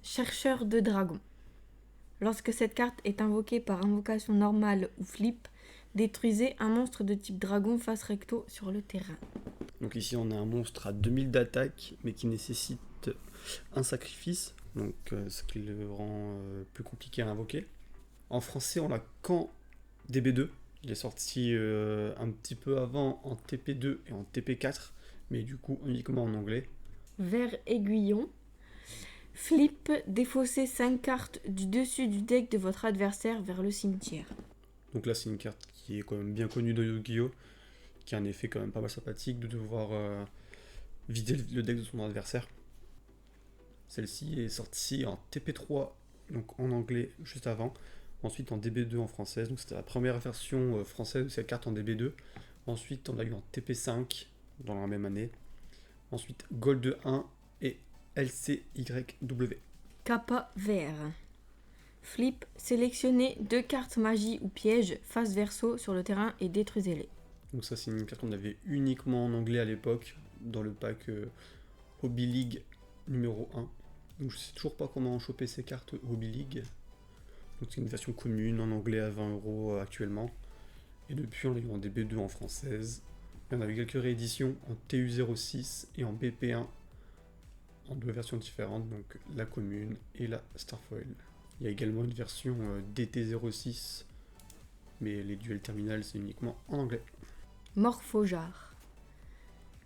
Chercheur de dragons. Lorsque cette carte est invoquée par invocation normale ou flip, détruisez un monstre de type dragon face recto sur le terrain. Donc ici on a un monstre à 2000 d'attaque mais qui nécessite un sacrifice, donc ce qui le rend plus compliqué à invoquer. En français on l'a qu'en DB2, il est sorti un petit peu avant en TP2 et en TP4, mais du coup uniquement en anglais. Vert aiguillon. Flip, défaussez 5 cartes du dessus du deck de votre adversaire vers le cimetière. Donc là c'est une carte qui est quand même bien connue de Yu-Gi-Oh! Qui a un effet quand même pas mal sympathique de devoir vider le deck de son adversaire. Celle-ci est sortie en TP3, donc en anglais juste avant, ensuite en DB2 en française, donc c'était la première version française de cette carte en DB2. Ensuite on a eu en TP5 dans la même année, ensuite Gold 1 et LCYW. Kappa vert. Flip, sélectionnez 2 cartes magie ou piège face verso sur le terrain et détruisez-les. Donc ça c'est une carte qu'on avait uniquement en anglais à l'époque, dans le pack Hobby League numéro 1. Donc je sais toujours pas comment choper ces cartes Hobby League. Donc c'est une version commune en anglais à 20€ actuellement. Et depuis on l'a eu en DB2 en française. Et on a eu quelques rééditions en TU06 et en BP1 en 2 versions différentes, donc la commune et la Starfoil. Il y a également une version DT06, mais les duels terminales c'est uniquement en anglais. Morphojar.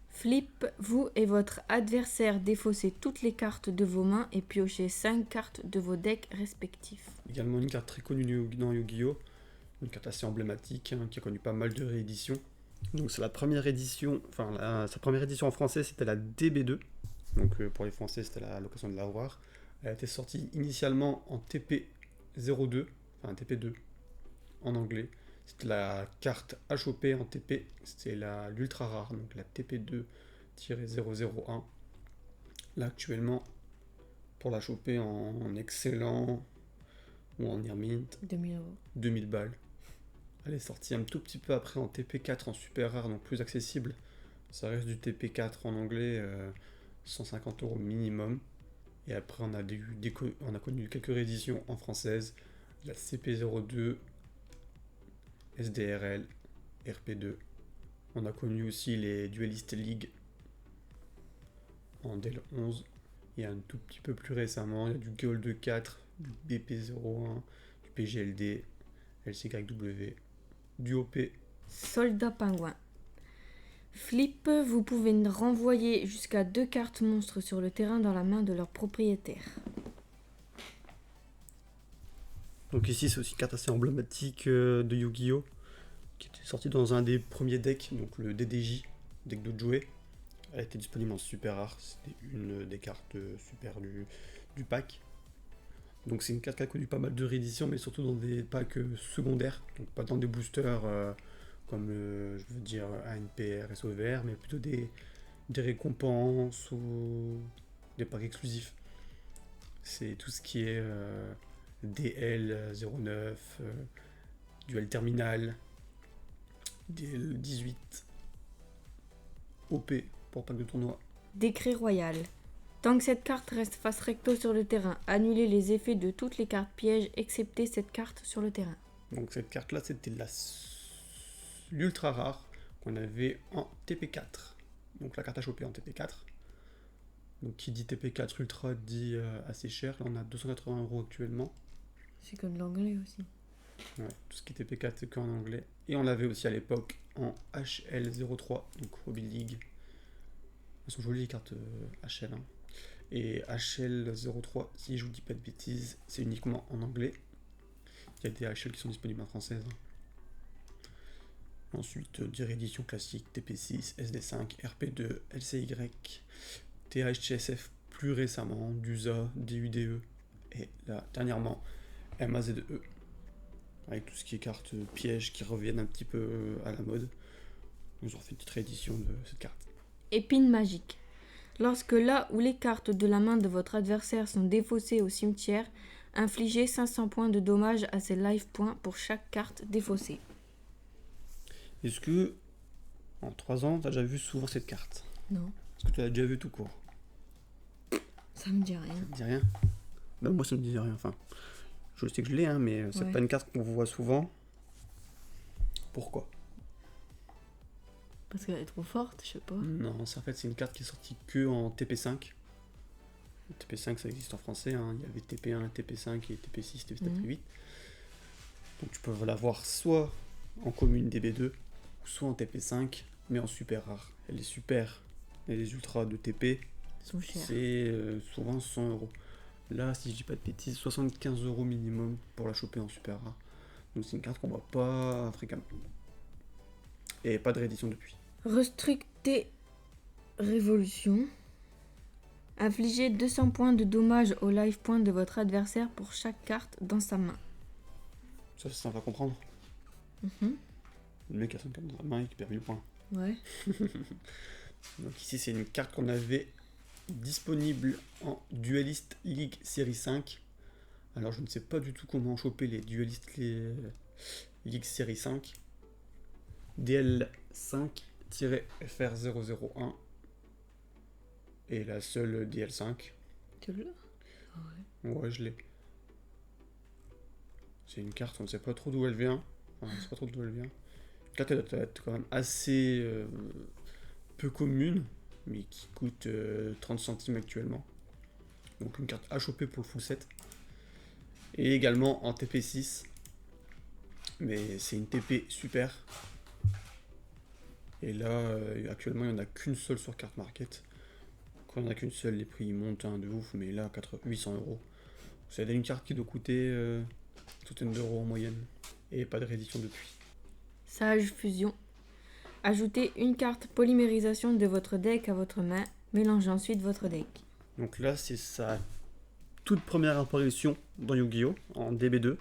Flip, vous et votre adversaire défaussez toutes les cartes de vos mains et piochez 5 cartes de vos decks respectifs. Également une carte très connue dans Yu-Gi-Oh! Une carte assez emblématique qui a connu pas mal de rééditions. Donc c'est la première édition, sa première édition en français c'était la DB2. Donc pour les français c'était l'occasion de l'avoir. Elle a été sortie initialement en TP02, enfin TP2 en anglais. C'était la carte HOP en TP, c'était l'ultra rare, donc la TP2-001. Là actuellement, pour la choper en excellent ou en near mint, 2000 balles. Elle est sortie un tout petit peu après en TP4 en super rare, donc plus accessible. Ça reste du TP4 en anglais, 150€ minimum. Et après on a connu quelques rééditions en française, la CP02, SDRL, RP2. On a connu aussi les Duelist League en DEL 11. Et un tout petit peu plus récemment, il y a du Gold 4, du BP01, du PGLD, LCYW, du OP. Soldat pingouin. Flip, vous pouvez renvoyer jusqu'à 2 cartes monstres sur le terrain dans la main de leur propriétaire. Donc ici c'est aussi une carte assez emblématique de Yu-Gi-Oh! Qui était sortie dans un des premiers decks, donc le DDJ, deck de jouet. Elle était disponible en super rare, c'était une des cartes super du pack. Donc c'est une carte qui a connu pas mal de rééditions, mais surtout dans des packs secondaires, donc pas dans des boosters comme je veux dire ANPR et SOVR, mais plutôt des récompenses ou des packs exclusifs. C'est tout ce qui est DL09, duel terminal, DL18, OP pour pack de tournoi. Décret royal. Tant que cette carte reste face recto sur le terrain, annulez les effets de toutes les cartes pièges excepté cette carte sur le terrain. Donc cette carte là c'était l'ultra rare qu'on avait en TP4. Donc la carte à choper en TP4. Donc qui dit TP4 ultra dit assez cher. Là on a 280€ actuellement. C'est comme l'anglais aussi. Ouais, tout ce qui est TP4 c'est qu'en anglais. Et on l'avait aussi à l'époque en HL03, donc Hobby League. Elles sont jolies les cartes HL. Hein. Et HL03, si je vous dis pas de bêtises, c'est uniquement en anglais. Il y a des HL qui sont disponibles en française. Ensuite, des rééditions classiques, TP6, SD5, RP2, LCY, THCSF plus récemment, DUSA, DUDE, et là, dernièrement, MAZE, avec tout ce qui est cartes pièges qui reviennent un petit peu à la mode. Nous aurons fait une petite réédition de cette carte. Épine magique. Lorsque là où les cartes de la main de votre adversaire sont défaussées au cimetière, infligez 500 points de dommages à ses life points pour chaque carte défaussée. Est-ce que, en 3 ans, tu as déjà vu souvent cette carte? Non. Est-ce que tu l'as déjà vu tout court? Ça me dit rien. Ça te dit rien? Bah, moi, ça me disait rien. Enfin, je sais que je l'ai, hein, mais c'est Ouais. pas une carte qu'on voit souvent. Pourquoi? Parce qu'elle est trop forte, je sais pas. Non, en fait, c'est une carte qui est sortie que en TP5. Le TP5, ça existe en français. Hein. Il y avait TP1, TP5 et TP6, TP7, TP8. Donc tu peux l'avoir soit en commune DB2, soit en TP5, mais en super rare. Et les super et les ultras de TP, Ils sont chers. c'est souvent 100 euros. Là, si je dis pas de bêtises, 75 euros minimum pour la choper en super rare. Donc c'est une carte qu'on voit pas fréquemment. Et pas de réédition depuis. Restricter Révolution. Infligez 200 points de dommage au life point de votre adversaire pour chaque carte dans sa main. Ça, c'est simple à comprendre. Mhm. Le mec a son carte dans la main et qui perd 1000 points. Ouais. Donc ici, c'est une carte qu'on avait disponible en Duelist League Série 5. Alors, je ne sais pas du tout comment choper les Duelist League Série 5. DL5-FR001. Et la seule DL5. Tu l'as? Ouais, je l'ai. C'est une carte, on ne sait pas trop d'où elle vient. Enfin, on ne sait pas trop d'où elle vient. Une carte, elle doit être quand même assez peu commune, mais qui coûte 30 centimes actuellement. Donc une carte à choper pour le full set. Et également en TP6. Mais c'est une TP super. Et là, actuellement, il n'y en a qu'une seule sur Card Market. Quand il n'y en a qu'une seule, les prix montent de ouf. Mais là, 800 euros. C'est une carte qui doit coûter une centaine d'euros en moyenne. Et pas de réédition depuis. Sage Fusion. Ajoutez une carte polymérisation de votre deck à votre main. Mélangez ensuite votre deck. Donc là, c'est sa toute première apparition dans Yu-Gi-Oh! En DB2.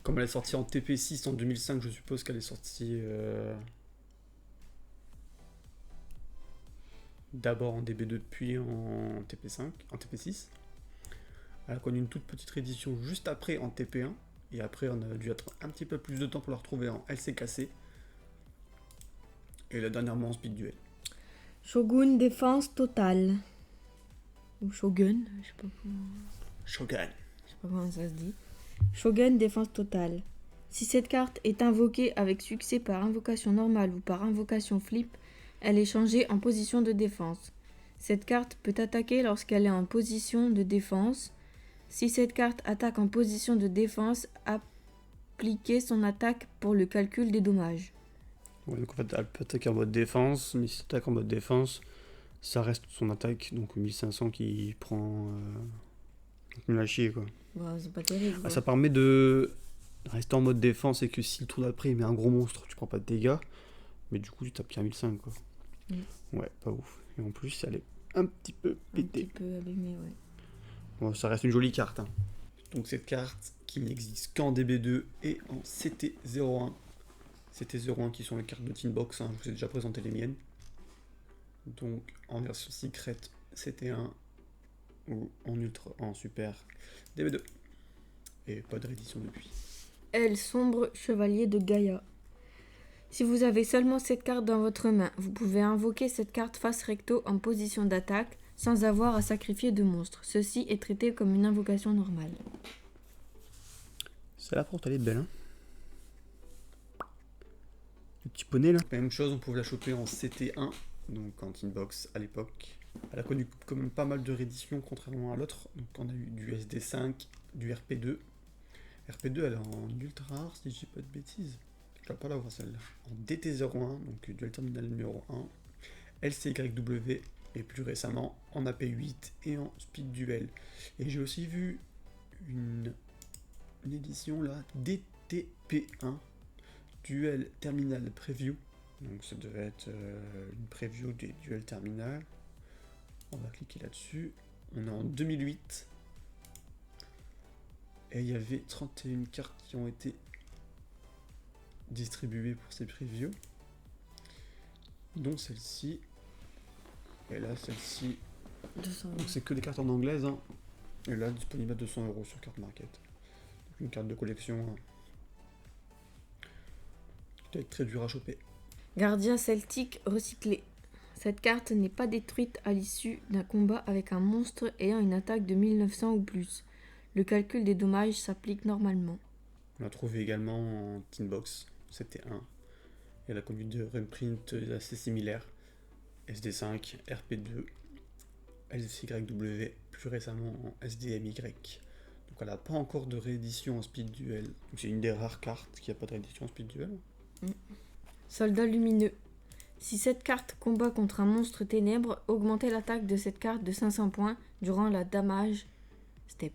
Comme elle est sortie en TP6 en 2005, je suppose qu'elle est sortie d'abord en DB2 puis en TP5, en TP6. Elle a connu une toute petite réédition juste après en TP1. Et après, on a dû attendre un petit peu plus de temps pour la retrouver en LCKC. Et là, dernièrement en Speed Duel. Shogun Défense Totale. Ou Shogun, je sais pas Shogun. comment ça se dit. Shogun Défense Totale. Si cette carte est invoquée avec succès par invocation normale ou par invocation flip, elle est changée en position de défense. Cette carte peut attaquer lorsqu'elle est en position de défense. Si cette carte attaque en position de défense, appliquez son attaque pour le calcul des dommages. Ouais, donc en fait, elle peut attaquer en mode défense, mais si elle attaque en mode défense, ça reste son attaque, donc 1500 qui prend nul à chier quoi. Bon, c'est pas terrible. Ah, ça permet de rester en mode défense et que si le tour d'après il met un gros monstre, tu prends pas de dégâts, mais du coup tu tapes qu'à 1500 quoi. Ouais, pas ouf. Et en plus, elle est un petit peu pétée. Un petit peu abîmé, ouais. Bon, ça reste une jolie carte. Hein. Donc cette carte qui n'existe qu'en DB2 et en CT01. CT01 qui sont les cartes de Teambox, hein. Je vous ai déjà présenté les miennes. Donc en version secret CT1 ou en ultra, en super DB2. Et pas de réédition depuis. Elle sombre chevalier de Gaïa. Si vous avez seulement cette carte dans votre main, vous pouvez invoquer cette carte face recto en position d'attaque sans avoir à sacrifier de monstre. Ceci est traité comme une invocation normale. Celle-là, pour elle est belle. Hein. Le petit poney là. Même chose, on pouvait la choper en CT1, donc en Teambox à l'époque. Elle a connu quand même pas mal de rééditions contrairement à l'autre. Donc on a eu du SD5, du RP2. RP2 elle est en ultra rare si je dis pas de bêtises. Je dois pas l'avoir celle-là. En DT01, donc Duel Terminal numéro 1. LCYW et plus récemment en AP8 et en Speed Duel. Et j'ai aussi vu une édition là, DTP1, Duel Terminal Preview. Donc ça devait être une preview des Duel Terminal. On va cliquer là-dessus. On est en 2008. Et il y avait 31 cartes qui ont été distribuées pour ces previews. Dont celle-ci. Et là, celle-ci. 200 Donc c'est que des cartes en anglaise. Hein. Et là, disponible à 200 € sur Card Market. Donc une carte de collection. Hein. Qui doit être très dur à choper. Gardien celtique recyclé. Cette carte n'est pas détruite à l'issue d'un combat avec un monstre ayant une attaque de 1900 ou plus. Le calcul des dommages s'applique normalement. On l'a trouvé également en Tinbox, c'était 1. Elle a connu de reprint assez similaires. SD5, RP2, LCYW, plus récemment en SDMY. Donc elle n'a pas encore de réédition en Speed Duel. Donc c'est une des rares cartes qui n'a pas de réédition en Speed Duel. Soldat lumineux. Si cette carte combat contre un monstre ténèbres, augmentez l'attaque de cette carte de 500 points durant la damage step.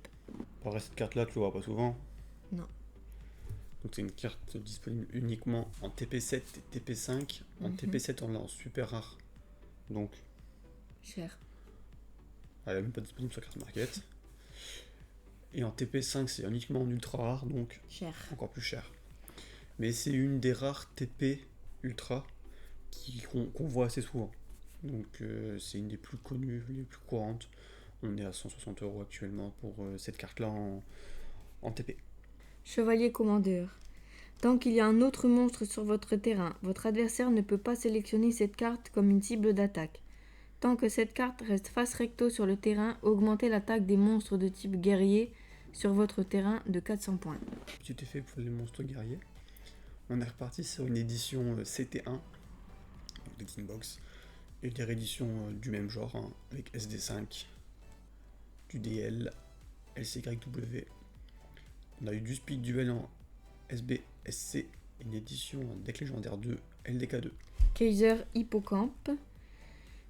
Après cette carte là tu la vois pas souvent. Non. Donc c'est une carte disponible uniquement en TP7 et TP5. En TP7 on l'a en super rare. Donc Cher. elle n'est même pas disponible sur carte market. Et en TP5 c'est uniquement en ultra rare, donc Cher. encore plus cher. Mais c'est une des rares TP ultra qu'on voit assez souvent. Donc c'est une des plus connues, les plus courantes. On est à 160 € actuellement pour cette carte là en TP. Chevalier commandeur. Tant qu'il y a un autre monstre sur votre terrain, votre adversaire ne peut pas sélectionner cette carte comme une cible d'attaque. Tant que cette carte reste face recto sur le terrain, augmentez l'attaque des monstres de type guerrier sur votre terrain de 400 points. Petit effet pour les monstres guerriers. On est reparti sur une édition CT1 de Tinbox et des rééditions du même genre hein, avec SD5, du DL, LCYW. On a eu du Speed Duel en SBSC, une édition en deck légendaire 2, LDK2. Kaiser Hippocampe.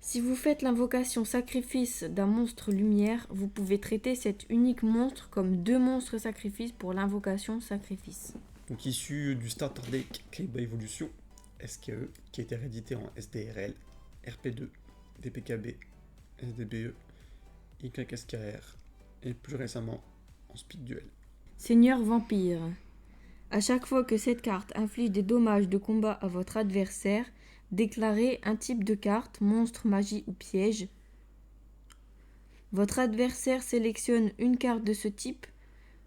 Si vous faites l'invocation sacrifice d'un monstre lumière, vous pouvez traiter cet unique monstre comme 2 monstres sacrifices pour l'invocation sacrifice. Donc issu du starter deck Kaiba Evolution SKE qui a été réédité en SDRL, RP2, DPKB, SDBE, YSKR et plus récemment en Speed Duel. Seigneur Vampire. À chaque fois que cette carte inflige des dommages de combat à votre adversaire, déclarez un type de carte, monstre, magie ou piège. Votre adversaire sélectionne une carte de ce type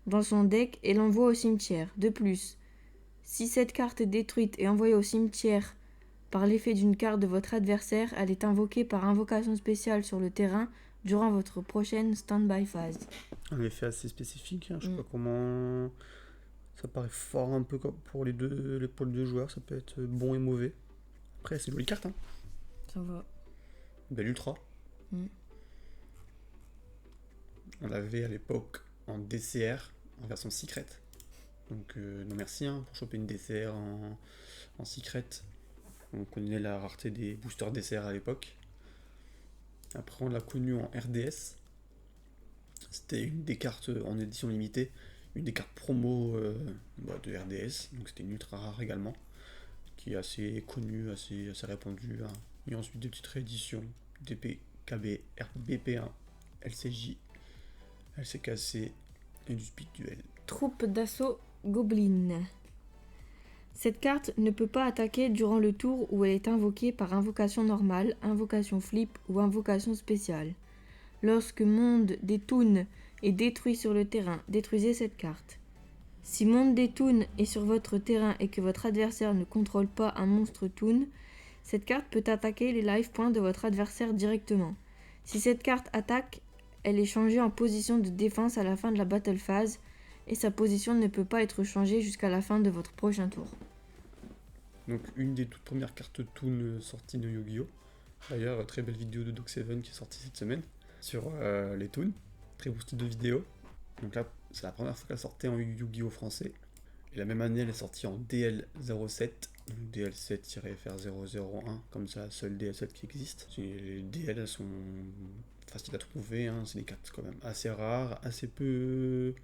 dans son deck et l'envoie au cimetière. De plus, si cette carte est détruite et envoyée au cimetière par l'effet d'une carte de votre adversaire, elle est invoquée par invocation spéciale sur le terrain durant votre prochaine stand-by phase. Un effet assez spécifique, hein, je sais pas comment... Ça paraît fort un peu comme pour les deux joueurs, ça peut être bon et mauvais. Après, c'est une jolie carte, hein. Ça va. Belle ultra. On l'avait à l'époque en DCR, en version secret. Donc non merci hein, pour choper une DCR en secret. On connaît la rareté des boosters DCR à l'époque. Après on l'a connu en RDS. C'était une des cartes en édition limitée, une des cartes promo de RDS. Donc c'était une ultra rare également, qui est assez connue, assez répandue. Hein. Et ensuite des petites rééditions, DPKB, RBP1, LCJ, LCKC et du Speed Duel. Troupe d'assaut Goblin. Cette carte ne peut pas attaquer durant le tour où elle est invoquée par invocation normale, invocation flip ou invocation spéciale. Lorsque Monde des Toons est détruit sur le terrain, détruisez cette carte. Si Monde des Toons est sur votre terrain et que votre adversaire ne contrôle pas un monstre Toon, cette carte peut attaquer les life points de votre adversaire directement. Si cette carte attaque, elle est changée en position de défense à la fin de la battle phase et sa position ne peut pas être changée jusqu'à la fin de votre prochain tour. Donc une des toutes premières cartes Toon sorties de Yu-Gi-Oh! D'ailleurs, très belle vidéo de Doc7 qui est sortie cette semaine sur les Toons. Très beau style de vidéo. Donc là, c'est la première fois qu'elle sortait en Yu-Gi-Oh! Français. Et la même année, elle est sortie en DL07, donc DL7-FR001, comme ça, la seule DL7 qui existe. Les DL, elles sont faciles à trouver, hein. C'est des cartes quand même assez rares, assez peu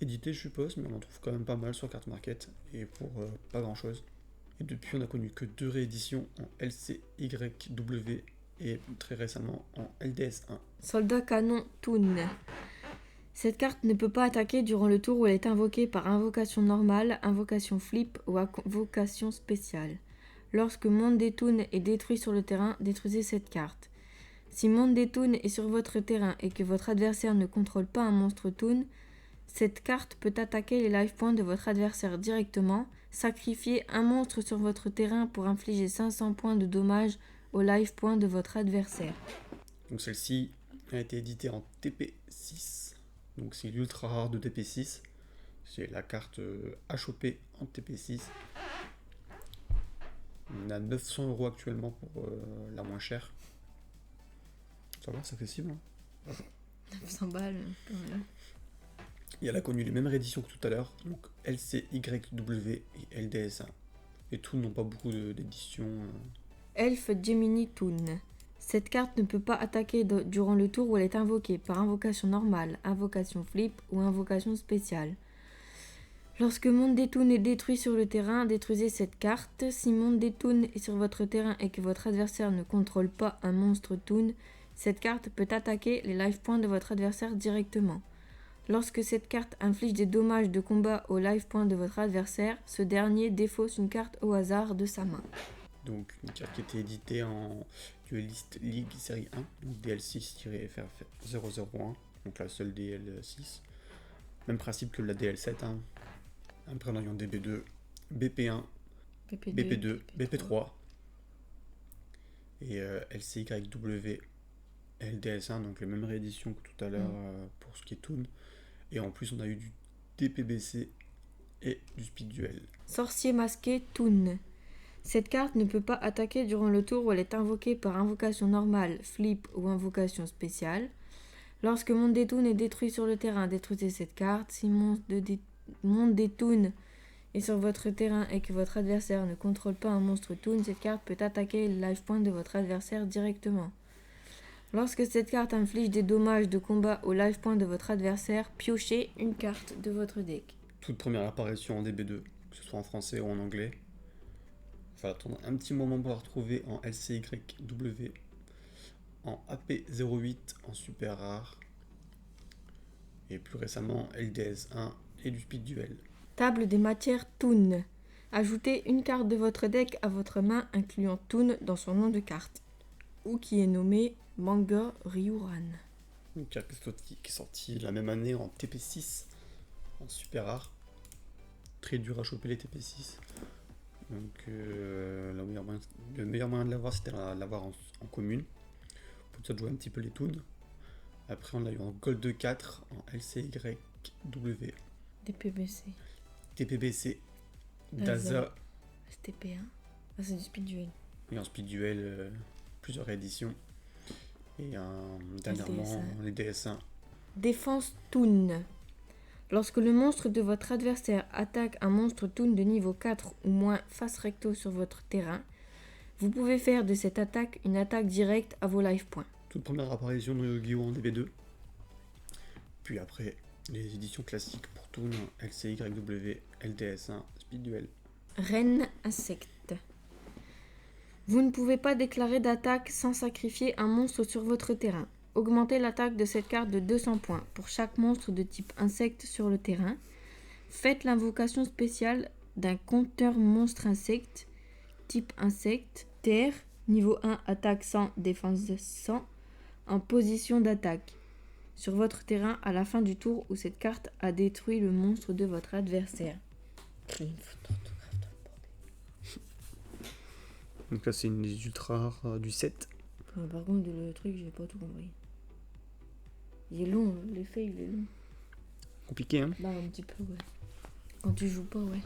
éditées, je suppose, mais on en trouve quand même pas mal sur Carte Market, et pour pas grand chose. Et depuis, on a connu que 2 rééditions en LCYW et très récemment en LDS1. Soldat canon Toon. Cette carte ne peut pas attaquer durant le tour où elle est invoquée par invocation normale, invocation flip ou invocation spéciale. Lorsque Monde des Toons est détruit sur le terrain, détruisez cette carte. Si Monde des Toons est sur votre terrain et que votre adversaire ne contrôle pas un monstre Toon, cette carte peut attaquer les life points de votre adversaire directement. Sacrifiez un monstre sur votre terrain pour infliger 500 points de dommages au life point de votre adversaire. Donc celle-ci a été éditée en TP6. Donc c'est l'ultra rare de TP6. C'est la carte à choper en TP6. On a 900 € actuellement pour la moins chère. Ça va, c'est accessible. Hein. 900 balles. Voilà. Et elle a connu les mêmes rééditions que tout à l'heure. Donc LCYW et LDS1. Et tous n'ont pas beaucoup d'éditions. Elf Gemini Toon. Cette carte ne peut pas attaquer durant le tour où elle est invoquée par invocation normale, invocation flip ou invocation spéciale. Lorsque Monde des Toons est détruit sur le terrain, détruisez cette carte. Si Monde des Toons est sur votre terrain et que votre adversaire ne contrôle pas un monstre Toon, cette carte peut attaquer les life points de votre adversaire directement. Lorsque cette carte inflige des dommages de combat au life point de votre adversaire, ce dernier défausse une carte au hasard de sa main. Donc une carte qui était éditée en Duelist League série 1, donc DL6-FF001, donc la seule DL6. Même principe que la DL7, hein. Après on a eu en DB2, BP1, BP2, BP3 et LCYW, LDS1, donc les mêmes rééditions que tout à l'heure pour ce qui est Toon. Et en plus on a eu du DPBC et du Speed Duel. Sorcier masqué Toon. Cette carte ne peut pas attaquer durant le tour où elle est invoquée par invocation normale, flip ou invocation spéciale. Lorsque Monde des Toons est détruit sur le terrain, détruisez cette carte. Si Monde des Toons est sur votre terrain et que votre adversaire ne contrôle pas un monstre Toon, cette carte peut attaquer le life point de votre adversaire directement. Lorsque cette carte inflige des dommages de combat au life point de votre adversaire, piochez une carte de votre deck. Toute première apparition en DB2, que ce soit en français ou en anglais. Il va attendre un petit moment pour la retrouver en LCYW, en AP08 en super rare, et plus récemment LDS1 et du Speed Duel. Table des matières Toon. Ajoutez une carte de votre deck à votre main incluant Toon dans son nom de carte, ou qui est nommée Manga Ryuran. Une carte qui est sortie la même année en TP6, en super rare. Très dur à choper les TP6. Donc le meilleur moyen de l'avoir, c'était l'avoir en commune. Pour ça de jouer un petit peu les toons. Après on l'a eu en Gold 4, en LCYW. DPBC. TPBC. Daza. STP1. Ah, c'est du Speed Duel. Et en Speed Duel, plusieurs rééditions. Et dernièrement les DS1. Défense Toon. Lorsque le monstre de votre adversaire attaque un monstre Toon de niveau 4 ou moins face recto sur votre terrain, vous pouvez faire de cette attaque une attaque directe à vos life points. Toute première apparition de Yu-Gi-Oh en DB2. Puis après, les éditions classiques pour Toon, LCYW, LDS1, Speed Duel. Reine Insecte. Vous ne pouvez pas déclarer d'attaque sans sacrifier un monstre sur votre terrain. Augmentez l'attaque de cette carte de 200 points pour chaque monstre de type insecte sur le terrain. Faites l'invocation spéciale d'un compteur monstre insecte, type insecte, terre, niveau 1, attaque 100, défense 100, en position d'attaque, sur votre terrain à la fin du tour où cette carte a détruit le monstre de votre adversaire. Donc là c'est une des ultra rares du 7. Par contre le truc j'ai pas tout compris. Il est long, l'effet il est long. Compliqué hein. Bah un petit peu ouais. Quand tu joues pas ouais.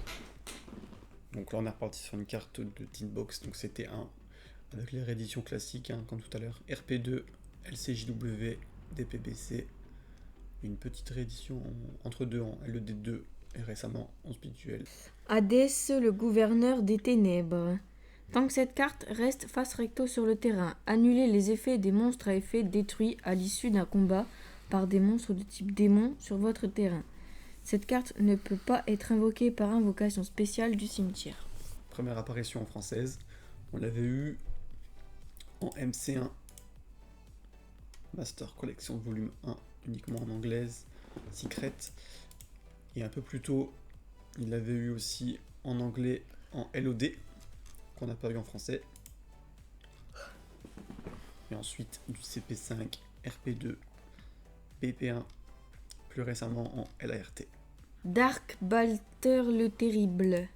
Donc là on est reparti sur une carte de Teen Box, donc c'était un avec les rééditions classiques hein, comme tout à l'heure. RP2, LCJW, DPBC, une petite réédition entre deux en LED2 et récemment en Speed Duel. Hadès, le gouverneur des ténèbres. Tant que cette carte reste face recto sur le terrain, annulez les effets des monstres à effet détruits à l'issue d'un combat par des monstres de type démon sur votre terrain. Cette carte ne peut pas être invoquée par invocation spéciale du cimetière. Première apparition en française, on l'avait eu en MC1, Master Collection volume 1, uniquement en anglaise, Secret. Et un peu plus tôt, il l'avait eu aussi en anglais en LOD, qu'on n'a pas eu en français. Et ensuite du CP5, RP2, BP1, plus récemment en LART. Dark Balter le Terrible.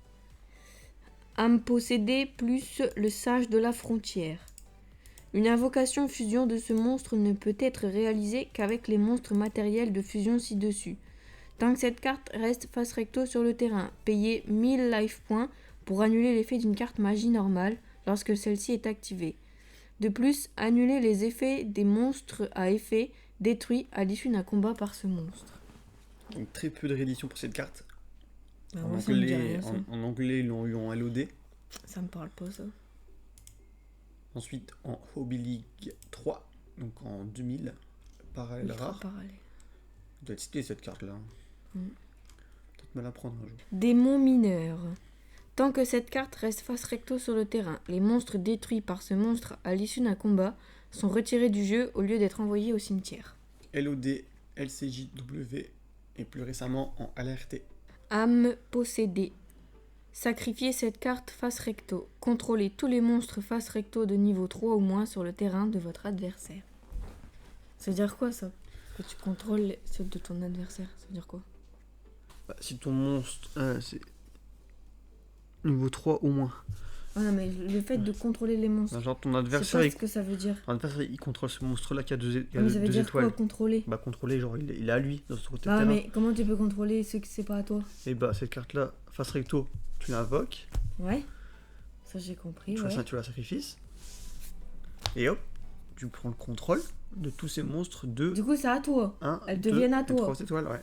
Âme possédée plus le sage de la frontière. Une invocation fusion de ce monstre ne peut être réalisée qu'avec les monstres matériels de fusion ci-dessus. Tant que cette carte reste face recto sur le terrain, payez 1000 life points pour annuler l'effet d'une carte magie normale lorsque celle-ci est activée. De plus, annulez les effets des monstres à effet détruits à l'issue d'un combat par ce monstre. Donc très peu de rééditions pour cette carte. Bah, En moi, ça me dit anglais, rien, ça. en anglais, ils l'ont eu en LOD. Ça me parle pas, ça. Ensuite, en Hobby League 3, donc en 2000, parallèle Ultra rare. parallèle. Elle doit être citée cette carte-là. Mm. Peut-être me la prendre un jour. Démon mineur. Tant que cette carte reste face recto sur le terrain, les monstres détruits par ce monstre à l'issue d'un combat sont retirés du jeu au lieu d'être envoyés au cimetière. LOD, LCJW et plus récemment en LRT. Âme possédée. Sacrifiez cette carte face recto. Contrôlez tous les monstres face recto de niveau 3 ou moins sur le terrain de votre adversaire. Ça veut dire quoi ça? Que tu contrôles ceux de ton adversaire, ça veut dire quoi? Bah, si ton monstre, c'est niveau 3 ou moins. Ah non, mais le fait de contrôler les monstres, Genre ton c'est adversaire, pas ce que ça veut dire. il contrôle ce monstre-là qui a deux, Ah, mais ça veut deux dire étoiles. quoi, contrôler? Bah contrôler, genre il est à lui dans ce côté Ah, terrain. mais comment tu peux contrôler ceux que c'est pas à toi? Et bah cette carte-là, face recto, tu l'invoques, Ouais, ça j'ai compris, ouais. tu la sacrifices. Et hop, tu prends le contrôle de tous ces monstres de Du coup, c'est à toi. 1, elles 2 deviennent à et toi. 3 étoiles, ouais.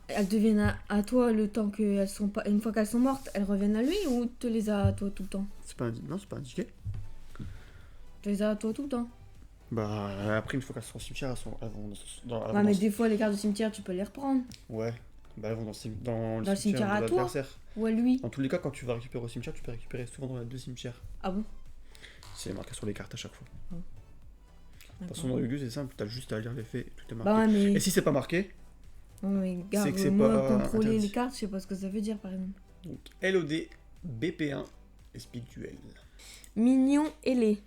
Elles deviennent à toi le temps qu'elles sont pas. Une fois qu'elles sont mortes, elles reviennent à lui ou tu les as à toi tout le temps? Non, c'est pas indiqué. Tu les as à toi tout le temps? Bah après une fois qu'elles sont au cimetière, elles vont dans Ouais, mais des fois, les cartes de cimetière, tu peux les reprendre. Ouais, bah elles vont dans le cimetière à de toi. l'adversaire. Ou à lui. Dans tous les cas, quand tu vas récupérer au cimetière, tu peux récupérer souvent dans les deux cimetières. Ah bon? C'est marqué sur les cartes à chaque fois. De toute D'accord. façon, dans Ugu, c'est simple, t'as juste à lire les faits, tout est marqué. Bah ouais, mais. Et si c'est pas marqué, Ouais, mais garde, c'est que c'est moi, pas contrôler interdit. les cartes, je sais pas ce que ça veut dire par exemple. donc LOD, BP1 et Speed Mignon ailé.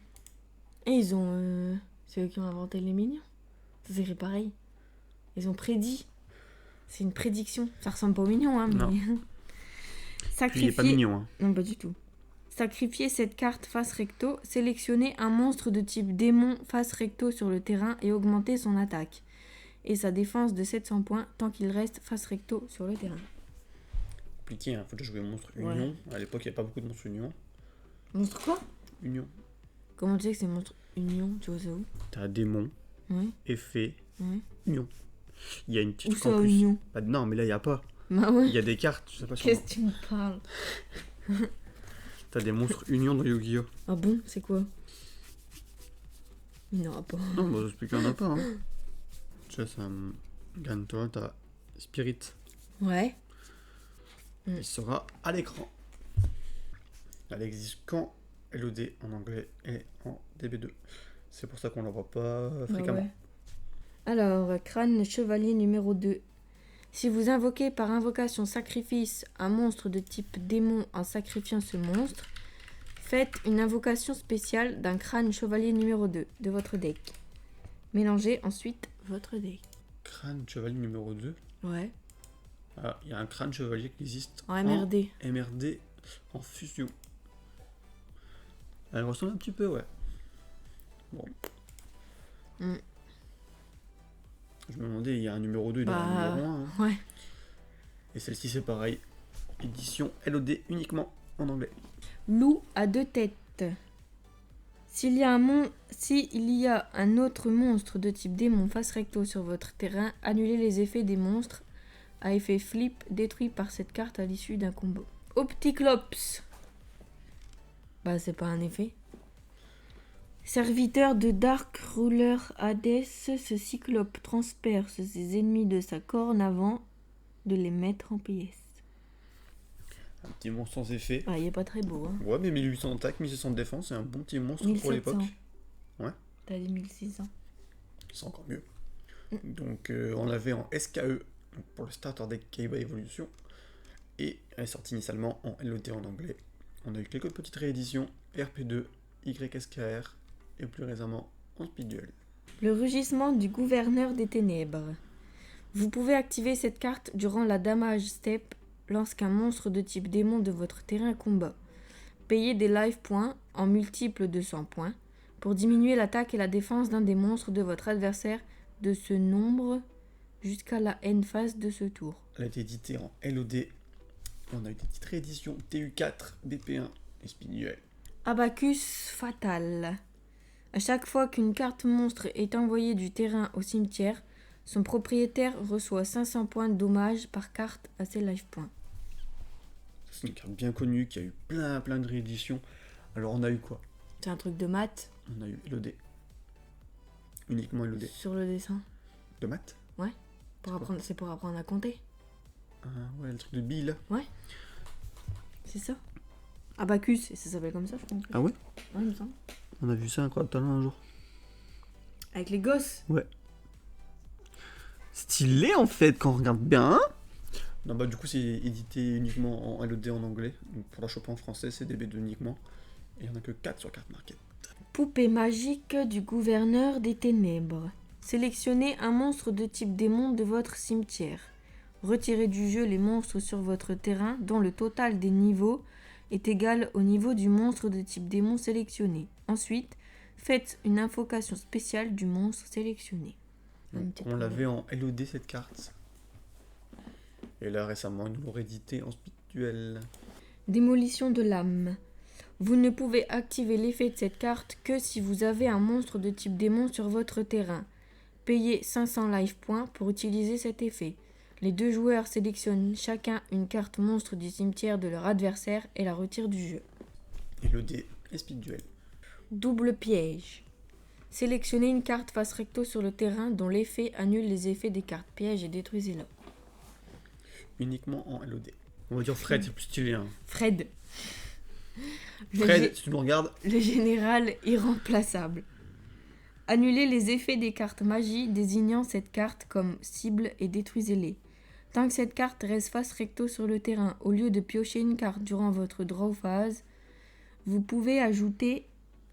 Et ils ont. C'est eux qui ont inventé les mignons. Ça s'écrit pareil. Ils ont prédit. C'est une prédiction. Ça ressemble pas aux mignons, hein, mais. Non. Puis il est pas mignon, hein. Non, pas du tout. Sacrifiez cette carte face recto, sélectionnez un monstre de type démon face recto sur le terrain et augmentez son attaque et sa défense de 700 points tant qu'il reste face recto sur le terrain. Compliqué, hein. Faut déjà jouer monstre Ouais. union. À l'époque, il n'y a pas beaucoup de monstres union. Monstre quoi? Union. Comment tu sais que c'est monstre union? Tu vois ça où? T'as démon, Ouais, effet, ouais. union. Il y a une Où petite ça, en plus. union? Bah, non, mais là, il n'y a pas. Bah Il ouais. y a des cartes, je sais pas si Qu'est-ce que tu me parles? t'as des monstres union dans Yu-Gi-Oh! Ah bon? C'est quoi? Il n'y en aura pas. Non, bah, j'explique qu'il n'y en a pas, hein. Tu sais, ça gagne toi, t'as Spirit. Ouais. Il sera à l'écran. Elle existe qu'en LOD en anglais et en DB2. C'est pour ça qu'on la voit pas fréquemment. Ouais. Alors, crâne chevalier numéro 2. Si vous invoquez par invocation sacrifice un monstre de type démon en sacrifiant ce monstre, faites une invocation spéciale d'un crâne chevalier numéro 2 de votre deck. Mélangez ensuite votre deck. Crâne chevalier numéro 2. Ouais. Ah, il y a un crâne chevalier qui existe En MRD. MRD en fusion. Elle ressemble un petit peu, ouais. Bon. Mm. Je me demandais, il y a un numéro 2, il y a un numéro 1. Hein. Ouais. Et celle-ci, c'est pareil. Édition LOD uniquement en anglais. Loup à 2 têtes. S'il y a un autre monstre de type démon face recto sur votre terrain, annulez les effets des monstres à effet flip détruits par cette carte à l'issue d'un combo. Opticlops. Bah c'est pas un effet. Serviteur de Dark Ruler Hades, ce cyclope transperce ses ennemis de sa corne avant de les mettre en pièces. Un petit monstre sans effet. Ah, il est pas très beau, hein. Ouais, mais 1800 d'attaque, 1600 de défense, c'est un bon petit monstre 1700. pour l'époque. Ouais. T'as dit 1600. C'est encore mieux. Donc on l'avait en SKE donc pour le starter deck Kaiba Evolution et elle est sortie initialement en LOT en anglais. On a eu quelques petites rééditions RP2, YSKR et plus récemment en Speed Duel. Le rugissement du gouverneur des ténèbres. Vous pouvez activer cette carte durant la damage step lorsqu'un monstre de type démon de votre terrain combat. Payez des life points en multiples de 100 points. pour diminuer l'attaque et la défense d'un des monstres de votre adversaire de ce nombre jusqu'à la end phase de ce tour. Elle a été éditée en LOD. On a eu des petites rééditions TU4, BP1 et Speed-Duel. Abacus fatal. À chaque fois qu'une carte monstre est envoyée du terrain au cimetière, son propriétaire reçoit 500 points de dommages par carte à ses life points. C'est une carte bien connue qui a eu plein de rééditions. Alors on a eu quoi? C'est un truc de maths On a eu LOD. Uniquement LOD. sur le dessin. De maths? C'est pour apprendre à compter. Ah ouais, le truc de billes là. C'est ça. Abacus, et ça s'appelle comme ça, je pense. Ah ouais? Ouais, il me semble. On a vu ça incroyable talent un jour. Avec les gosses. Ouais. Stylé en fait quand on regarde bien. Non bah du coup c'est édité uniquement en LOD en anglais. Donc pour la choper en français c'est DB2 uniquement. Et il n'y en a que 4 sur carte market. Poupée magique du gouverneur des ténèbres. Sélectionnez un monstre de type démon de votre cimetière. Retirez du jeu les monstres sur votre terrain dont le total des niveaux est égal au niveau du monstre de type démon sélectionné. Ensuite, faites une invocation spéciale du monstre sélectionné. Donc, on l'avait en LOD cette carte. Et là récemment ils nous l'ont réédité en Speed-Duel. Démolition de l'âme. Vous ne pouvez activer l'effet de cette carte que si vous avez un monstre de type démon sur votre terrain. Payez 500 life points pour utiliser cet effet. Les deux joueurs sélectionnent chacun une carte monstre du cimetière de leur adversaire et la retirent du jeu. LOD et Speed-Duel. Double piège. Sélectionnez une carte face recto sur le terrain dont l'effet annule les effets des cartes pièges et détruisez-la. Uniquement en LOD. On va dire Fred, c'est plus stylé. Hein. Fred. Fred, si tu nous regardes. Le général irremplaçable. Annulez les effets des cartes magie désignant cette carte comme cible et détruisez-les. Tant que cette carte reste face recto sur le terrain, au lieu de piocher une carte durant votre draw phase, vous pouvez ajouter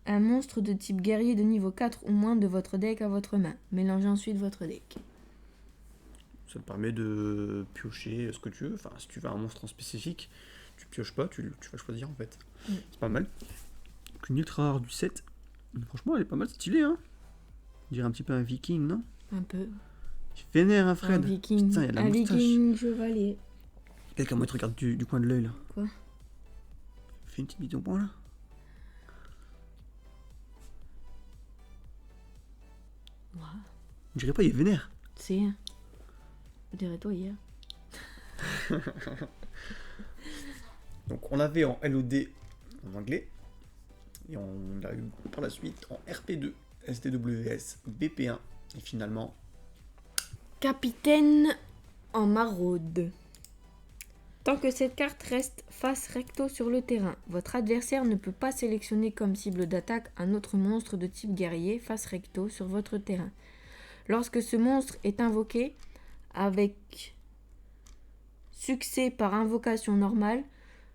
un monstre de type guerrier de niveau 4 ou moins de votre deck à votre main. Mélangez ensuite votre deck. Ça te permet de piocher ce que tu veux. Enfin, si tu veux un monstre en spécifique, tu pioches pas, tu vas choisir en fait. C'est pas mal. Donc, une ultra rare du 7. Franchement, elle est pas mal stylée. Hein. On dirait un petit peu un viking, non? Un peu. Tu vénères, hein, Fred. Un viking. Putain, il y a de la un moustache. viking chevalier. Quelqu'un moi te regarde du coin de l'œil là. Quoi? Fais une petite mise au point là. Ouais. Je dirais pas, il est vénère. C'est. Je dirais toi hier. Donc on l'avait en LOD en anglais. Et on l'a eu par la suite en RP2, SDWS, BP1. Et finalement, Capitaine en maraude. Tant que cette carte reste face recto sur le terrain, votre adversaire ne peut pas sélectionner comme cible d'attaque un autre monstre de type guerrier face recto sur votre terrain. Lorsque ce monstre est invoqué avec succès par invocation normale,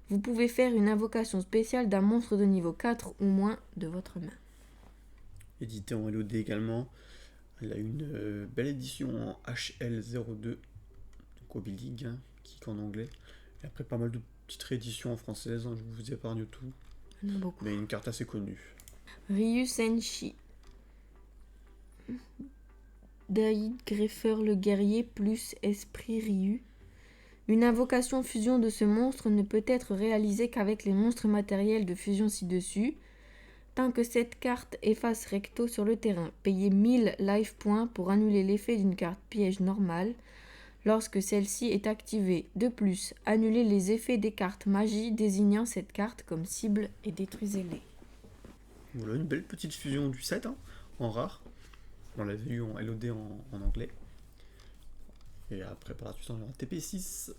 vous pouvez faire une invocation spéciale d'un monstre de niveau 4 ou moins de votre main. édité en LOD également. Elle a une belle édition en HL02, donc Hobby League, hein, qui est en anglais. Et après pas mal de petites rééditions en française, hein, je vous épargne tout. Il y en a beaucoup. Mais une carte assez connue. Ryu Senshi. Daïd Greffeur le guerrier plus Esprit Ryu. Une invocation fusion de ce monstre ne peut être réalisée qu'avec les monstres matériels de fusion ci-dessus. Tant que cette carte est face recto sur le terrain, payez 1000 life points pour annuler l'effet d'une carte piège normale lorsque celle-ci est activée. De plus, annulez les effets des cartes magie désignant cette carte comme cible et détruisez-les. Voilà, une belle petite fusion du 7, hein, en rare. On l'avait eu en LOD en anglais. Et après, par la suite, on a en TP6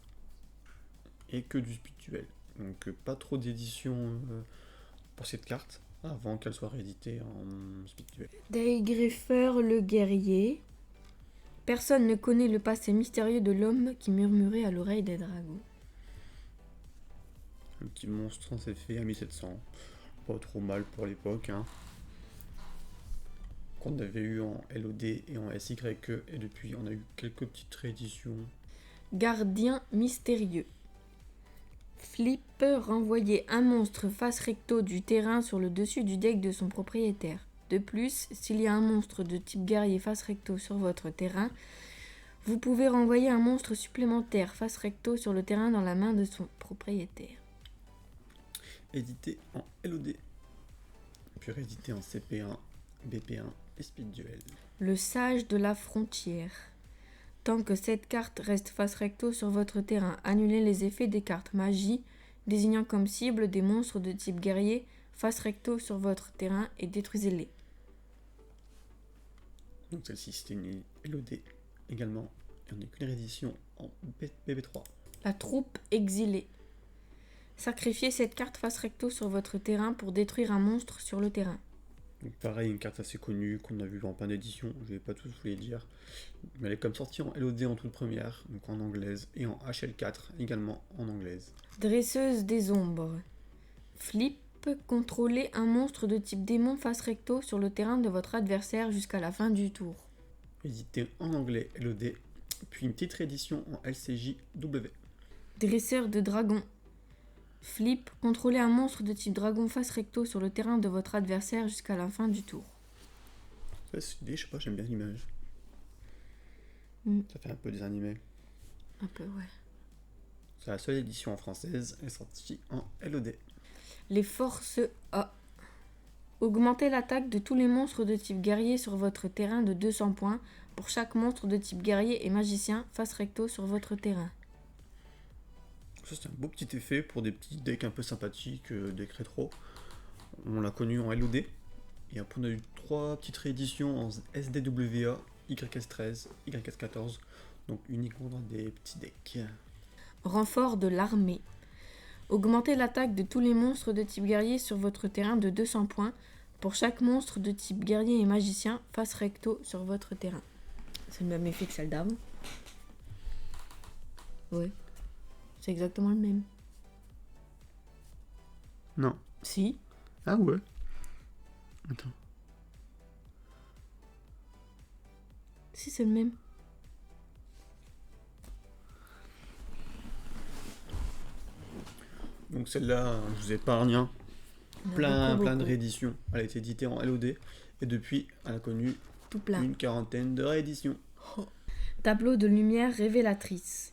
et que du Speed-Duel. Donc, pas trop d'édition pour cette carte avant qu'elle soit rééditée en Speed-Duel. Daïd Greffeur le guerrier. Personne ne connaît le passé mystérieux de l'homme qui murmurait à l'oreille des dragons. Un petit monstre en fait à 1700. Pas trop mal pour l'époque. Hein. Qu'on avait eu en LOD et en SYE. Et depuis, on a eu quelques petites rééditions. Gardien mystérieux. Flip renvoyait un monstre face recto du terrain sur le dessus du deck de son propriétaire. De plus, s'il y a un monstre de type guerrier face recto sur votre terrain, vous pouvez renvoyer un monstre supplémentaire face recto sur le terrain dans la main de son propriétaire. Édité en LOD, puis réédité en CP1, BP1 et Speed Duel. Le sage de la frontière. Tant que cette carte reste face recto sur votre terrain, annulez les effets des cartes magie, désignant comme cible des monstres de type guerrier face recto sur votre terrain et détruisez-les. Donc celle-ci c'était une LOD également, et on n'est qu'une réédition en BB3. La troupe exilée. Sacrifiez cette carte face recto sur votre terrain pour détruire un monstre sur le terrain. Donc pareil, une carte assez connue qu'on a vue en plein d'édition, je vais pas tous vous les dire, mais elle est comme sortie en LOD en toute première, donc en anglaise, et en HL4 également en anglaise. Dresseuse des ombres. Flip, contrôlez un monstre de type démon face recto sur le terrain de votre adversaire jusqu'à la fin du tour. Édité en anglais LOD, puis une petite réédition en LCJW. Dresseur de dragon. Flip, contrôlez un monstre de type dragon face recto sur le terrain de votre adversaire jusqu'à la fin du tour. Ça, c'est une idée, je sais pas, j'aime bien l'image. Ça fait un peu des animés. Un peu, ouais. C'est la seule édition en française, elle est sortie en LOD. Les forces A. Augmentez l'attaque de tous les monstres de type guerrier sur votre terrain de 200 points pour chaque monstre de type guerrier et magicien face recto sur votre terrain. Ça, c'est un beau petit effet pour des petits decks un peu sympathiques, decks rétro. On l'a connu en LOD. Et après, on a eu 3 petites rééditions en SDWA, YS13, YS14. Donc uniquement dans des petits decks. Renfort de l'armée. Augmentez l'attaque de tous les monstres de type guerrier sur votre terrain de 200 points pour chaque monstre de type guerrier et magicien face recto sur votre terrain. C'est le même effet que celle d'avant. Ouais. C'est exactement le même. Non. Si. Ah ouais. Attends. Si, c'est le même. Donc celle-là, je vous épargne, hein. Il y en a plein de beaucoup. rééditions. Elle a été éditée en LOD et depuis, elle a connu Tout plein. une quarantaine de rééditions. Tableau de lumière révélatrice.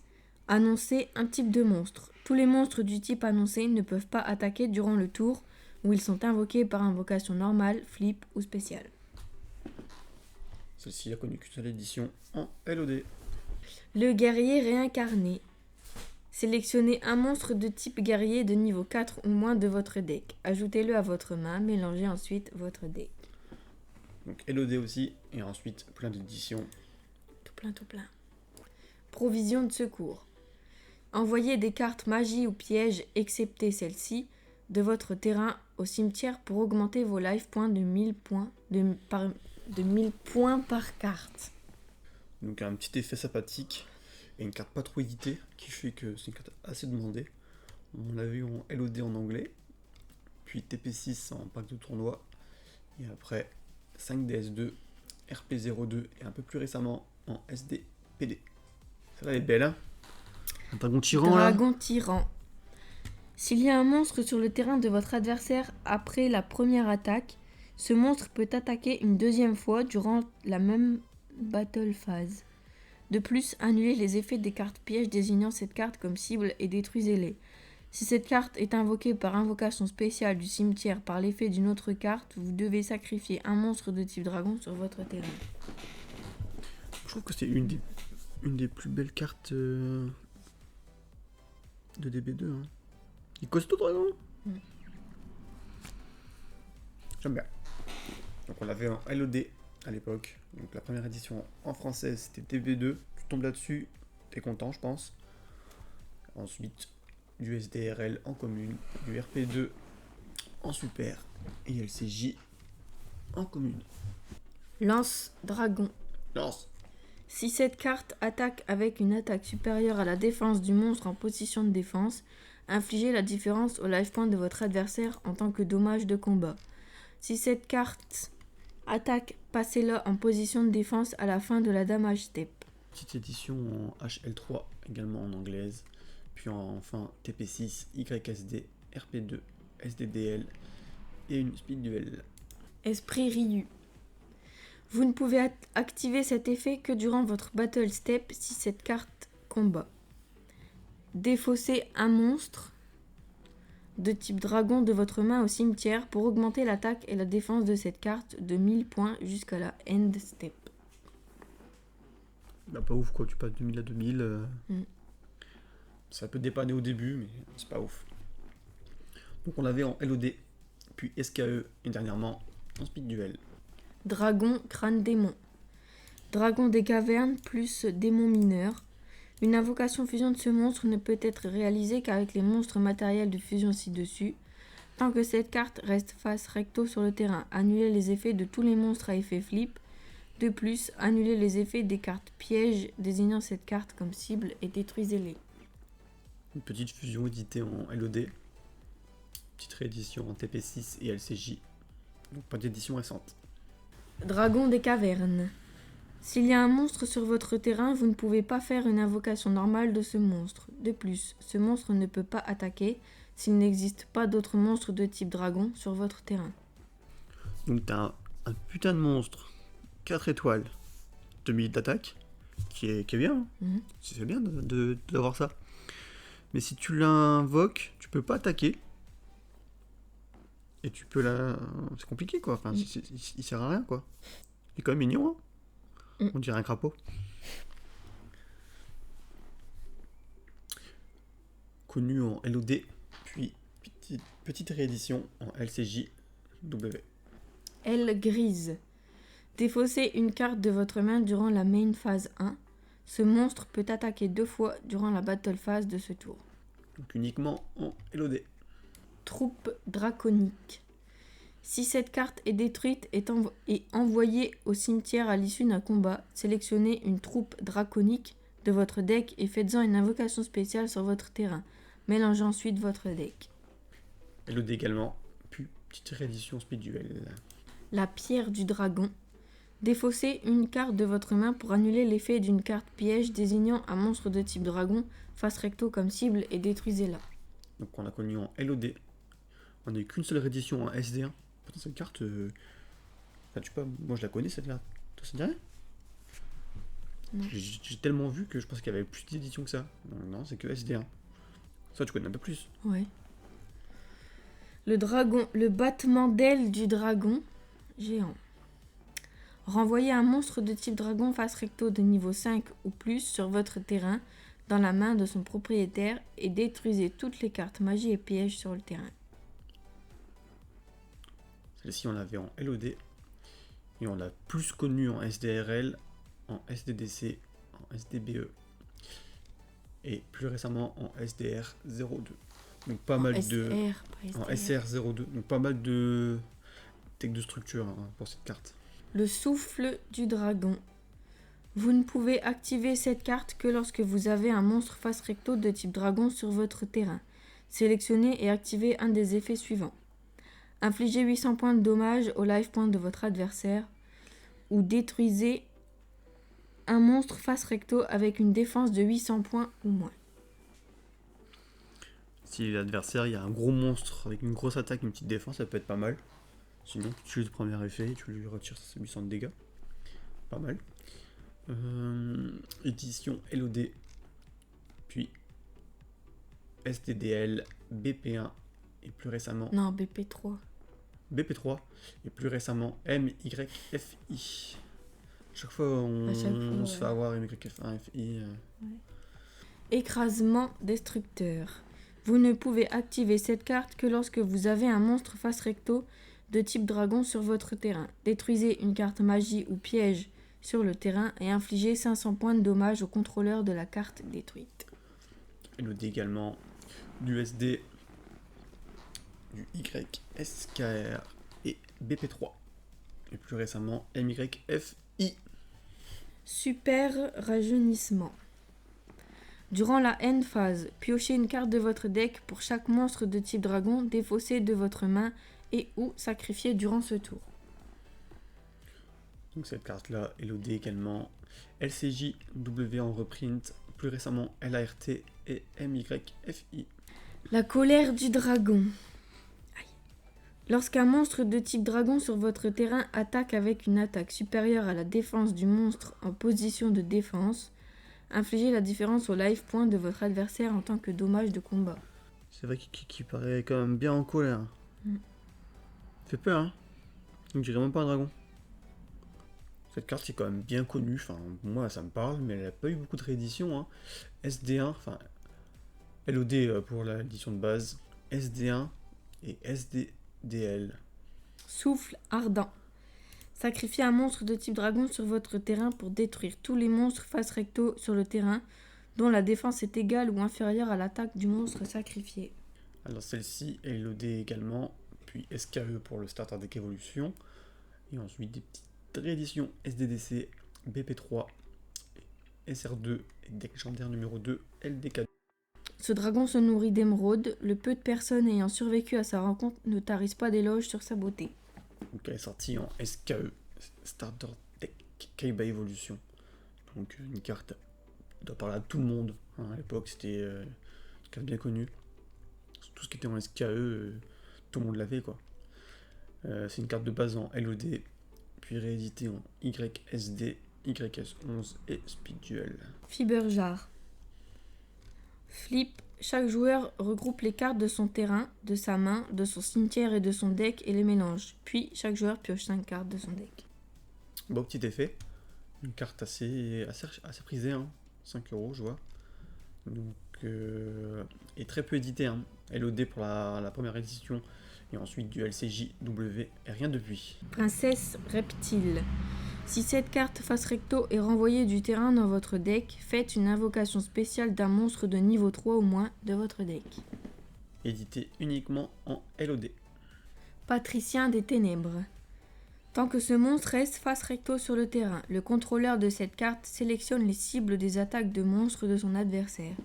Annoncer un type de monstre. Tous les monstres du type annoncé ne peuvent pas attaquer durant le tour où ils sont invoqués par invocation normale, flip ou spéciale. Celle-ci a connu qu'une seule édition en LOD. Le guerrier réincarné. Sélectionnez un monstre de type guerrier de niveau 4 ou moins de votre deck. Ajoutez-le à votre main, mélangez ensuite votre deck. Donc LOD aussi, et ensuite plein d'éditions. Tout plein, tout plein. Provision de secours. Envoyez des cartes magie ou pièges, excepté celle-ci, de votre terrain au cimetière pour augmenter vos life points de 1000 points, de 1000 points par carte. Donc un petit effet sympathique et une carte pas trop éditée qui fait que c'est une carte assez demandée. On l'a vu en LOD en anglais, puis TP6 en pack de tournoi, et après 5DS2, RP02 et un peu plus récemment en SDPD. Celle-là elle est belle, hein. Un dragon tyran là. Dragon tyran. S'il y a un monstre sur le terrain de votre adversaire après la première attaque, ce monstre peut attaquer une deuxième fois durant la même battle phase. De plus, annulez les effets des cartes pièges désignant cette carte comme cible et détruisez-les. Si cette carte est invoquée par invocation spéciale du cimetière par l'effet d'une autre carte, vous devez sacrifier un monstre de type dragon sur votre terrain. Je trouve que c'est une des plus belles cartes de DB2. Hein. Il costaud dragon. J'aime bien. Donc on l'avait en LOD à l'époque. Donc la première édition en français c'était DB2. Tu tombes là-dessus, t'es content je pense. Ensuite du SDRL en commune, du RP2 en super et LCJ en commune. Lance dragon. Lance. Si cette carte attaque avec une attaque supérieure à la défense du monstre en position de défense, infligez la différence au life point de votre adversaire en tant que dommage de combat. Si cette carte attaque, passez-la en position de défense à la fin de la damage step. Petite édition en HL3 également en anglaise. Puis enfin TP6, YSD, RP2, SDDL et une speed duel. Esprit Ryu. Vous ne pouvez activer cet effet que durant votre Battle Step si cette carte combat. Défaussez un monstre de type dragon de votre main au cimetière pour augmenter l'attaque et la défense de cette carte de 1000 points jusqu'à la End Step. Bah pas ouf quoi, tu passes 2000 à 2000. Ça peut dépanner au début, mais c'est pas ouf. Donc on l'avait en LOD, puis SKE, et dernièrement en Speed Duel. Dragon crâne démon. Dragon des cavernes plus démon mineur. Une invocation fusion de ce monstre ne peut être réalisée qu'avec les monstres matériels de fusion ci-dessus. Tant que cette carte reste face recto sur le terrain, annulez les effets de tous les monstres à effet flip. De plus, annulez les effets des cartes pièges désignant cette carte comme cible et détruisez-les. Une petite fusion éditée en LOD. Petite réédition en TP6 et LCJ. Donc pas d'édition récente. Dragon des cavernes. S'il y a un monstre sur votre terrain, vous ne pouvez pas faire une invocation normale de ce monstre. De plus, ce monstre ne peut pas attaquer s'il n'existe pas d'autres monstres de type dragon sur votre terrain. Donc t'as un putain de monstre, 4 étoiles, 2000 d'attaque, qui est bien. C'est bien d'avoir ça. Mais si tu l'invoques, tu peux pas attaquer. Et tu peux la... C'est compliqué quoi, enfin, il sert à rien quoi. Il est quand même mignon, hein. On dirait un crapaud. Connu en LOD, puis petite réédition en LCJ-W. Aile grise. Défaussez une carte de votre main durant la main phase 1. Ce monstre peut attaquer 2 fois durant la battle phase de ce tour. Donc uniquement en LOD. Troupe draconique. Si cette carte est détruite et envoyée au cimetière à l'issue d'un combat, sélectionnez une troupe draconique de votre deck et faites-en une invocation spéciale sur votre terrain. Mélangez ensuite votre deck. LOD également, puis petite réédition Speed Duel. La pierre du dragon. Défaussez une carte de votre main pour annuler l'effet d'une carte piège désignant un monstre de type dragon face recto comme cible et détruisez-la. Donc on l'a connu en LOD. On n'a eu qu'une seule réédition en SD1. Pourtant cette carte... Enfin, tu sais pas, moi je la connais cette carte. Toi ça te dit rien ? Non. J'ai tellement vu que je pense qu'il y avait plus d'éditions que ça. Non, c'est que SD1. Ça tu connais un peu plus. Ouais. Le battement d'aile du dragon géant. Renvoyez un monstre de type dragon face recto de niveau 5 ou plus sur votre terrain dans la main de son propriétaire et détruisez toutes les cartes magie et pièges sur le terrain. Celle-ci on l'avait en LOD et on l'a plus connue en SDRL, en SDDC, en SDBE et plus récemment en SDR02. Donc pas mal de... En SR02. Donc pas mal de tech de structure pour cette carte. Le souffle du dragon. Vous ne pouvez activer cette carte que lorsque vous avez un monstre face recto de type dragon sur votre terrain. Sélectionnez et activez un des effets suivants. Infligez 800 points de dommage au life point de votre adversaire ou détruisez un monstre face recto avec une défense de 800 points ou moins. Si l'adversaire, il y a un gros monstre avec une grosse attaque, une petite défense, ça peut être pas mal. Sinon, tu utilises le premier effet et tu lui retires 800 de dégâts. Pas mal. Édition LOD, puis STDL, BP1 et plus récemment... Non, BP3. BP3 et plus récemment MYFI. Chaque fois on se fait avoir MYF1, FI. Ouais. Écrasement destructeur. Vous ne pouvez activer cette carte que lorsque vous avez un monstre face recto de type dragon sur votre terrain. Détruisez une carte magie ou piège sur le terrain et infligez 500 points de dommage au contrôleur de la carte détruite. LOD également, du SD, du YSKR et BP3. Et plus récemment MYFI. Super rajeunissement. Durant la end phase, piochez une carte de votre deck pour chaque monstre de type dragon défaussé de votre main et ou sacrifié durant ce tour. Donc cette carte-là, LOD également, LCJW en reprint, plus récemment LART et MYFI. La colère du dragon. Aïe. Lorsqu'un monstre de type dragon sur votre terrain attaque avec une attaque supérieure à la défense du monstre en position de défense, infligez la différence au life point de votre adversaire en tant que dommage de combat. C'est vrai qu'il paraît quand même bien en colère. Mm. Fait peur, hein. On dirait même pas un dragon. Cette carte c'est quand même bien connue, enfin moi ça me parle, mais elle a pas eu beaucoup de rééditions. Hein. SD1, enfin LOD pour l'édition de base, SD1 et SDDL. Souffle ardent. Sacrifiez un monstre de type dragon sur votre terrain pour détruire tous les monstres face recto sur le terrain dont la défense est égale ou inférieure à l'attaque du monstre sacrifié. Alors celle-ci est LOD également, puis SKE pour le starter deck évolution, et ensuite des petites rééditions SDDC, BP3, SR2 et deck légendaire numéro 2, LDK. Ce dragon se nourrit d'émeraudes, le peu de personnes ayant survécu à sa rencontre ne tarissent pas d'éloges sur sa beauté. Donc elle est sortie en SKE, starter deck Kaiba évolution. Donc une carte qui doit parler à tout le monde. Hein, à l'époque c'était une carte bien connue. Tout ce qui était en SKE, tout le monde l'avait quoi. C'est une carte de base en LOD, puis rééditée en YSD, YS11 et Speed Duel. Fiberjar. Flip. Chaque joueur regroupe les cartes de son terrain, de sa main, de son cimetière et de son deck et les mélange. Puis chaque joueur pioche 5 cartes de son deck. Bon petit effet. Une carte assez prisée, hein. 5€ je vois. Donc, et très peu édité. Hein. LOD pour la première édition et ensuite du LCJW et rien depuis. Princesse Reptile. Si cette carte face recto est renvoyée du terrain dans votre deck, faites une invocation spéciale d'un monstre de niveau 3 ou moins de votre deck. Édité uniquement en LOD. Patricien des Ténèbres. Tant que ce monstre reste face recto sur le terrain, le contrôleur de cette carte sélectionne les cibles des attaques de monstres de son adversaire.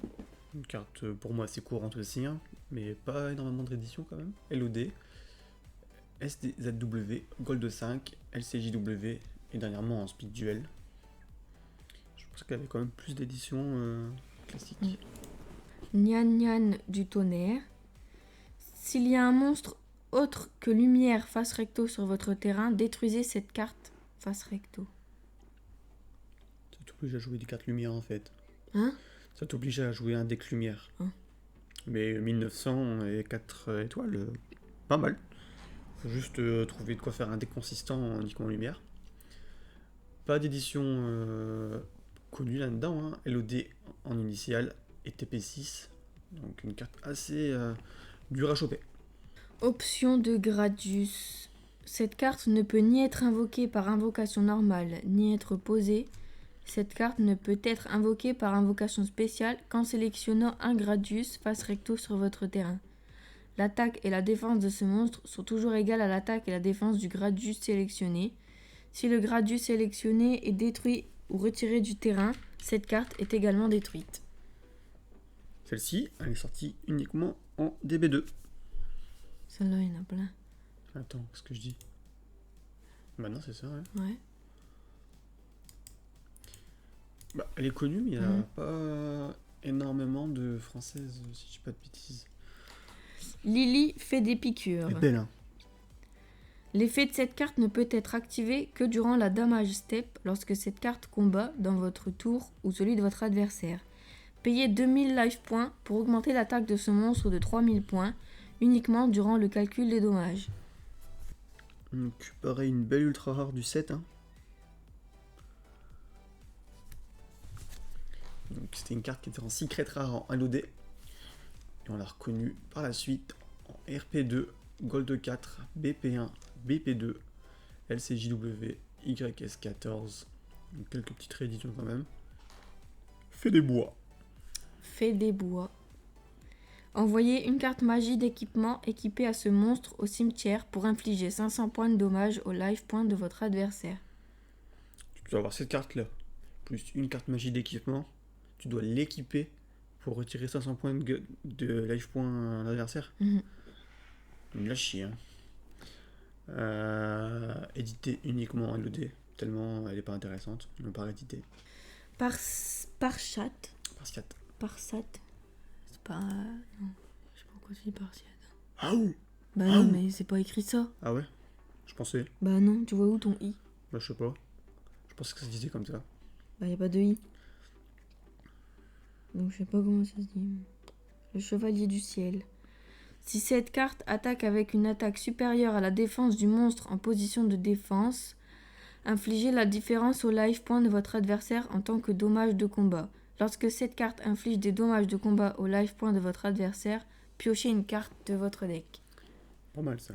Une carte pour moi assez courante aussi, hein, mais pas énormément de rééditions quand même. LOD, SDZW, Gold 5, LCJW et dernièrement en Speed Duel. Je pense qu'elle avait quand même plus d'éditions classiques. Nyan Nyan du tonnerre. S'il y a un monstre autre que lumière face recto sur votre terrain, détruisez cette carte face recto. Ça t'oblige à jouer des cartes lumière en fait. Hein? Ça t'oblige à jouer un deck lumière. Hein? Mais 1900 et 4 étoiles, pas mal. Faut juste trouver de quoi faire un deck consistant en uniquement lumière. Pas d'édition connue là-dedans. Hein. LOD en initial et TP6. Donc une carte assez dure à choper. Option de Gradius. Cette carte ne peut ni être invoquée par invocation normale, ni être posée. Cette carte ne peut être invoquée par invocation spéciale qu'en sélectionnant un Gradius face recto sur votre terrain. L'attaque et la défense de ce monstre sont toujours égales à l'attaque et la défense du Gradius sélectionné. Si le Gradius sélectionné est détruit ou retiré du terrain, cette carte est également détruite. Celle-ci, elle est sortie uniquement en DB2. Celle-là, il y en a plein. Attends, qu'est-ce que je dis? Bah non, c'est ça, ouais. Ouais. Bah, elle est connue, mais il n'y a pas énormément de françaises, si je dis pas de bêtises. Lily fait des piqûres. Elle est belle, hein. L'effet de cette carte ne peut être activé que durant la damage step lorsque cette carte combat dans votre tour ou celui de votre adversaire. Payez 2000 life points pour augmenter l'attaque de ce monstre de 3000 points uniquement durant le calcul des dommages. Donc pareil, une belle ultra rare du 7. Hein. Donc c'était une carte qui était en secret rare en LOD. Et on l'a reconnue par la suite en RP2, Gold 4, BP1, BP2, LCJW, YS14. Donc quelques petites rééditions quand même. Fait des bois. Fait des bois. Envoyez une carte magie d'équipement équipée à ce monstre au cimetière pour infliger 500 points de dommages au life point de votre adversaire. Tu dois avoir cette carte là, plus une carte magie d'équipement. Tu dois l'équiper pour retirer 500 points de life point à l'adversaire. Il me l'a chier. Hein. Édité uniquement en LOD, tellement elle est pas intéressante. Ne pas rééditer. Parsat. Parsat. Parsat. C'est pas. Non. Je sais pas pourquoi tu dis Parsat. Ah ouh. Bah non, mais c'est pas écrit ça. Ah ouais? Je pensais. Bah non, tu vois où ton I? Bah, je sais pas. Je pensais que ça se disait comme ça. Bah y a pas de I. Donc je sais pas comment ça se dit. Le chevalier du ciel. Si cette carte attaque avec une attaque supérieure à la défense du monstre en position de défense, infligez la différence au life point de votre adversaire en tant que dommage de combat. Lorsque cette carte inflige des dommages de combat au life point de votre adversaire, piochez une carte de votre deck. Pas mal ça.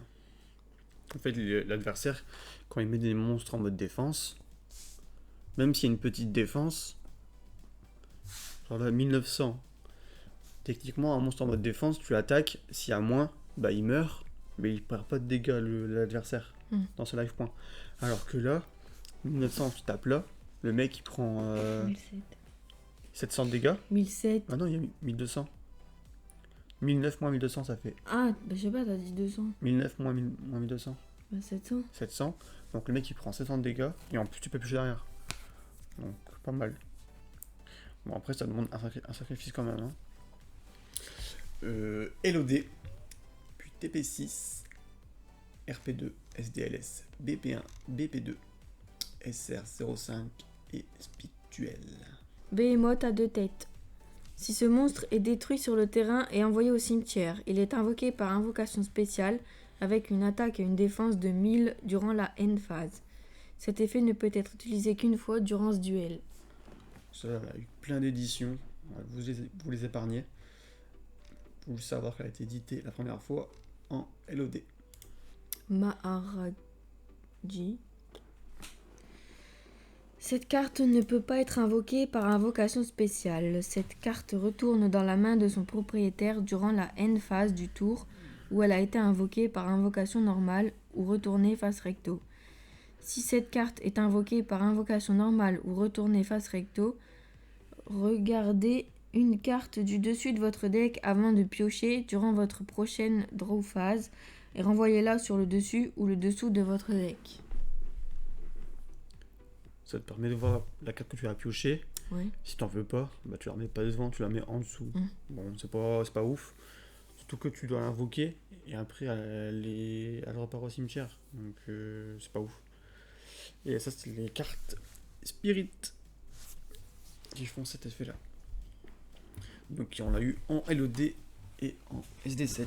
En fait, l'adversaire, quand il met des monstres en mode défense, même s'il y a une petite défense, genre là, 1900, techniquement, un monstre en mode défense, tu attaques, s'il y a moins, bah il meurt, mais il perd pas de dégâts l'adversaire dans ce life point. Alors que là, 1900, tu tapes là, le mec il prend 1007. 700 de dégâts. 1007. Ah non, il y a 1200. 1009 moins 1200, ça fait Ah, bah je sais pas, t'as dit 200. 1009 moins 1200. Bah 700. 700. Donc le mec il prend 700 de dégâts et en plus tu peux piocher derrière. Donc pas mal. Bon après ça demande un sacrifice quand même. Hein. LOD, puis TP6, RP2, SDLS, BP1, BP2, SR05 et Spirituel. Behemoth à deux têtes. Si ce monstre est détruit sur le terrain et envoyé au cimetière, il est invoqué par invocation spéciale avec une attaque et une défense de 1000 durant la end phase. Cet effet ne peut être utilisé qu'une fois durant ce duel. Ça a eu plein d'éditions, vous les épargnez. Vous savoir qu'elle a été éditée la première fois en LOD. Maharaji. Cette carte ne peut pas être invoquée par invocation spéciale. Cette carte retourne dans la main de son propriétaire durant la end phase du tour où elle a été invoquée par invocation normale ou retournée face recto. Si cette carte est invoquée par invocation normale ou retournée face recto, regardez une carte du dessus de votre deck avant de piocher durant votre prochaine draw phase et renvoyez-la sur le dessus ou le dessous de votre deck. Ça te permet de voir la carte que tu as piocher. Ouais. Si t'en veux pas, bah tu la remets pas devant, tu la mets en dessous. Bon, c'est pas ouf. Surtout que tu dois l'invoquer et après elle repart au cimetière. Donc c'est pas ouf. Et ça c'est les cartes Spirit qui font cet effet là. Donc on l'a eu en LOD et en SD7.